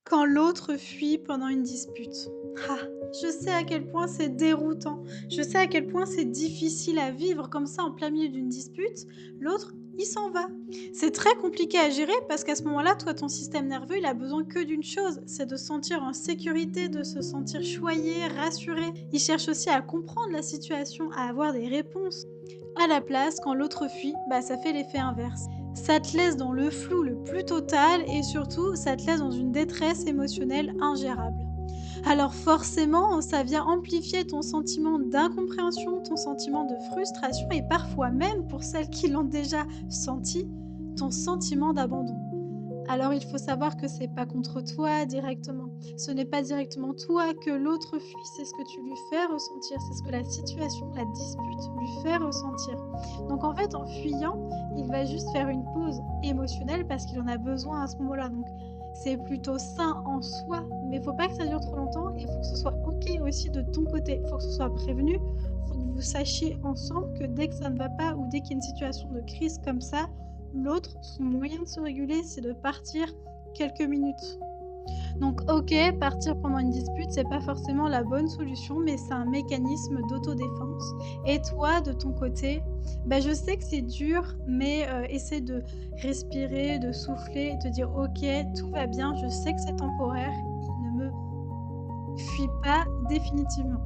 Quand l'autre fuit pendant une dispute. Ah, je sais à quel point c'est déroutant. Je sais à quel point c'est difficile à vivre comme ça en plein milieu d'une dispute. L'autre, il s'en va. C'est très compliqué à gérer parce qu'à ce moment-là, toi, ton système nerveux, il a besoin que d'une chose, c'est de se sentir en sécurité, de se sentir choyé, rassuré. Il cherche aussi à comprendre la situation, à avoir des réponses. À la place, quand l'autre fuit, bah, ça fait l'effet inverse. Ça te laisse dans le flou le plus total et surtout, ça te laisse dans une détresse émotionnelle ingérable. Alors forcément, ça vient amplifier ton sentiment d'incompréhension, ton sentiment de frustration et parfois même, pour celles qui l'ont déjà senti, ton sentiment d'abandon. Alors il faut savoir que c'est pas contre toi directement. Ce n'est pas directement toi que l'autre fuit, c'est ce que tu lui fais ressentir, c'est ce que la situation, la dispute lui fait ressentir. Donc en fait, en fuyant, il va juste faire une pause émotionnelle parce qu'il en a besoin à ce moment-là. Donc c'est plutôt sain en soi, mais il faut pas que ça dure trop longtemps et il faut que ce soit OK aussi de ton côté. Il faut que ce soit prévenu, il faut que vous sachiez ensemble que dès que ça ne va pas ou dès qu'il y a une situation de crise comme ça, l'autre, son moyen de se réguler, c'est de partir quelques minutes. Donc OK, partir pendant une dispute, c'est pas forcément la bonne solution, mais c'est un mécanisme d'autodéfense. Et toi, de ton côté, bah, je sais que c'est dur, mais essaie de respirer, de souffler et te dire: «OK, tout va bien, je sais que c'est temporaire, il ne me fuit pas définitivement».